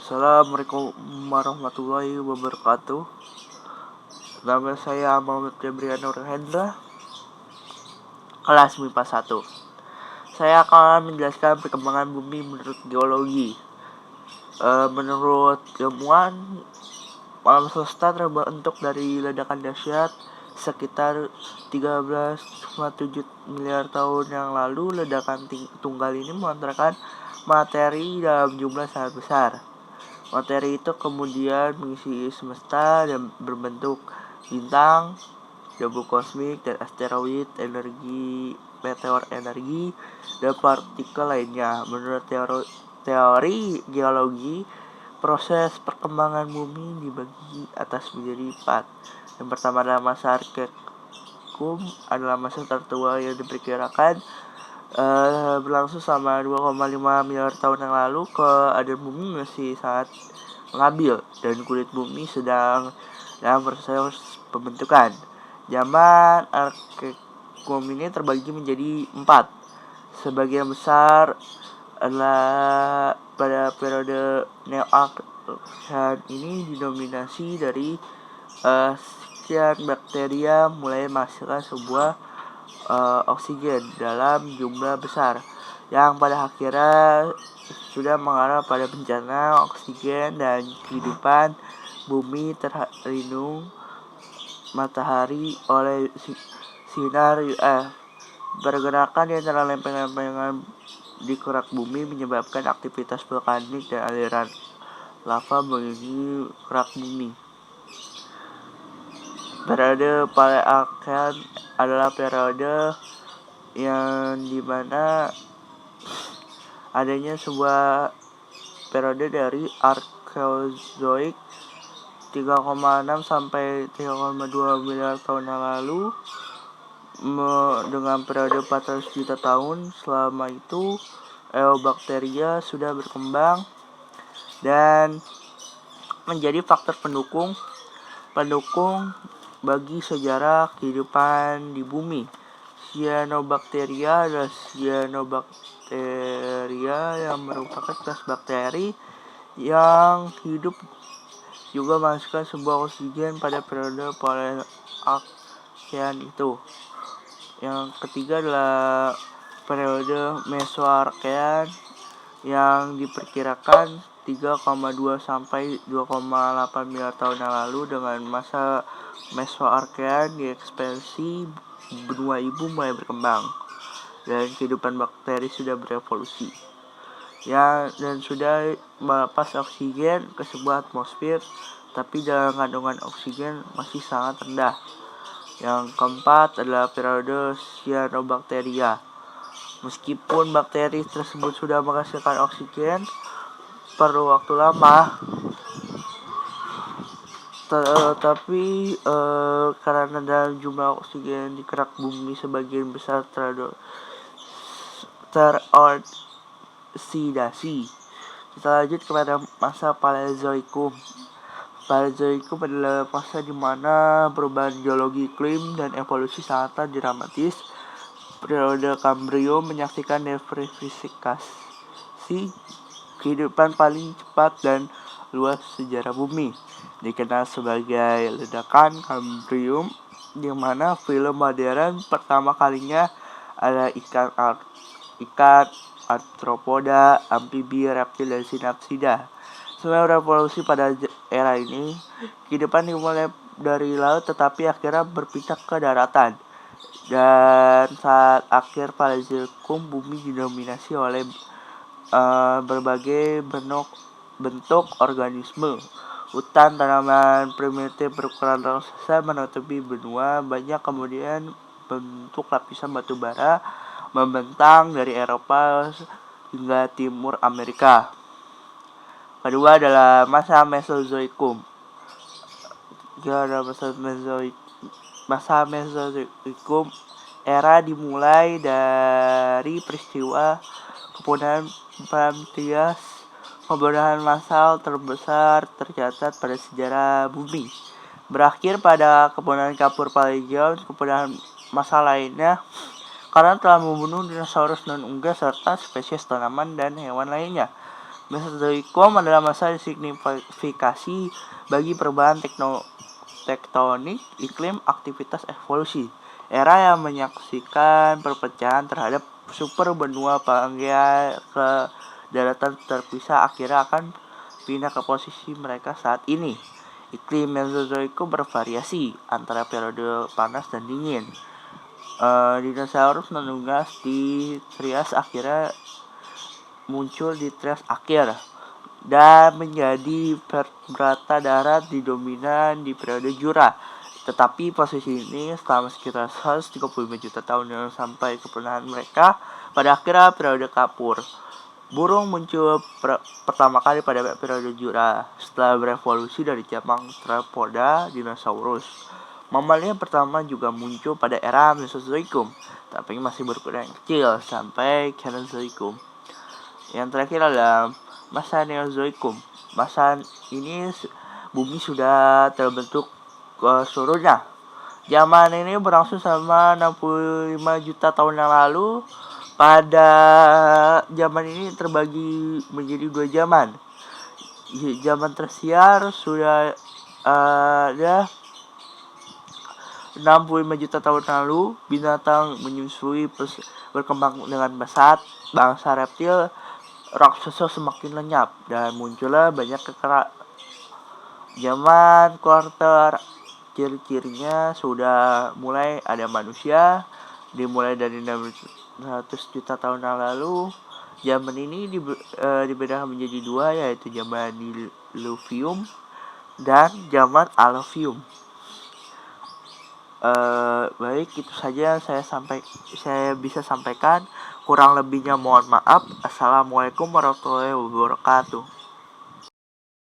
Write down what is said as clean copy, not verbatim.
Assalamualaikum warahmatullahi wabarakatuh. Nama saya Muhammad Febrian Nur Hendra, kelas MIPA 1. Saya akan menjelaskan perkembangan bumi menurut geologi. Menurut ilmuwan, alam semesta terbentuk dari ledakan dahsyat sekitar 13,7 miliar tahun yang lalu. Ledakan tunggal ini melontarkan materi dalam jumlah sangat besar. Materi itu kemudian mengisi semesta dan berbentuk bintang, debu kosmik, dan asteroid, meteor energi, dan partikel lainnya. Menurut teori geologi, proses perkembangan bumi dibagi atas menjadi 4. Yang pertama adalah masa Archeum, adalah masa tertua yang diperkirakan berlangsung selama 2,5 miliar tahun yang lalu. Keadaan bumi masih sangat labil dan kulit bumi sedang dalam proses pembentukan. Zaman Archeum ini terbagi menjadi 4. Sebagian besar adalah pada periode Neoarchean ini didominasi dari sekian bakteria mulai menghasilkan sebuah oksigen dalam jumlah besar yang pada akhirnya sudah mengarah pada bencana oksigen dan kehidupan bumi terlindung matahari oleh sinar UV. Pergerakan di antara lempeng-lempengan di kerak bumi menyebabkan aktivitas vulkanik dan aliran lava mengisi kerak bumi. Periode Palearchean adalah periode yang dimana adanya sebuah periode dari Archeozoik 3,6 sampai 3,2 miliar tahun yang lalu dengan periode 400 juta tahun. Selama itu eobakteria sudah berkembang dan menjadi faktor pendukung bagi sejarah kehidupan di bumi. Cyanobacteria adalah cyanobacteria yang merupakan kelas bakteri yang hidup juga menghasilkan sebuah oksigen pada periode Palearchean itu. Yang ketiga adalah periode Mesoarchean yang diperkirakan 3,2 sampai 2,8 miliar tahun yang lalu. Dengan masa Mesoarchean, diekspansi benua ibu mulai berkembang dan kehidupan bakteri sudah berevolusi dan sudah melepas oksigen ke sebuah atmosfer, tapi dalam kandungan oksigen masih sangat rendah. Yang keempat adalah periode Cyanobacteria. Meskipun bakteri tersebut sudah menghasilkan oksigen, perlu waktu lama. Tapi karena dalam jumlah oksigen di kerak bumi sebagian besar teroksidasi. Kita lanjut kepada masa Paleozoikum. Paleozoikum adalah masa di mana perubahan geologi iklim dan evolusi sangatlah dramatis. Periode Kambrium menyaksikan diversifikasi kehidupan paling cepat dan luas sejarah bumi. Dikenal sebagai ledakan Kambrium, di mana film modern pertama kalinya ada ikan, arthropoda, amfibi, reptil, dan sinapsida. Sebelum revolusi pada era ini, kehidupan dimulai dari laut tetapi akhirnya berpindah ke daratan. Dan saat akhir Paleozoikum, bumi didominasi oleh berbagai bentuk organisme. Hutan tanaman primitif berukuran raksasa menutupi benua. Banyak kemudian bentuk lapisan batu bara membentang dari Eropa hingga timur Amerika. Kedua adalah masa Mesozoikum. Masa Mesozoikum era dimulai dari peristiwa kepunahan Permias. Pembunuhan massal terbesar tercatat pada sejarah bumi. Berakhir pada kepunahan kapur Paleogen. Kepunahan massal lainnya karena telah membunuh dinosaurus non unggas serta spesies tanaman dan hewan lainnya. Mesozoikum adalah masa signifikasi bagi perubahan tektonik, iklim, aktivitas evolusi. Era yang menyaksikan perpecahan terhadap super benua Pangea ke daratan terpisah akhirnya akan pindah ke posisi mereka saat ini. Iklim Mesozoikum bervariasi antara periode panas dan dingin. Dinosaurus menunggas di Trias akhirnya muncul di Trias akhir dan menjadi vertebrata darat dominan di periode Jura. Tetapi posisi ini selama sekitar 135 juta tahun yang sampai kepunahan mereka pada akhirnya periode Kapur. Burung muncul pertama kali pada periode Jura setelah berevolusi dari cabang Theropoda dinosaurus. Mamalia pertama juga muncul pada era Mesozoikum, tapi masih berukuran kecil sampai Cenozoikum. Yang terakhir adalah masa Neozoikum. Masa ini bumi sudah terbentuk seluruhnya. Zaman ini berlangsung selama 65 juta tahun yang lalu. Pada zaman ini terbagi menjadi dua zaman. Zaman tersiar sudah ada 65 juta tahun lalu. Binatang menyusui berkembang dengan pesat. Bangsa reptil raksasa semakin lenyap dan muncullah banyak zaman kuarter. Ciri-cirinya sudah mulai ada manusia dimulai dari 600 juta tahun yang lalu. Zaman ini dibedakan menjadi dua, yaitu zaman Diluvium dan zaman Alluvium. Baik, itu saja saya bisa sampaikan. Kurang lebihnya mohon maaf. Assalamualaikum warahmatullahi wabarakatuh.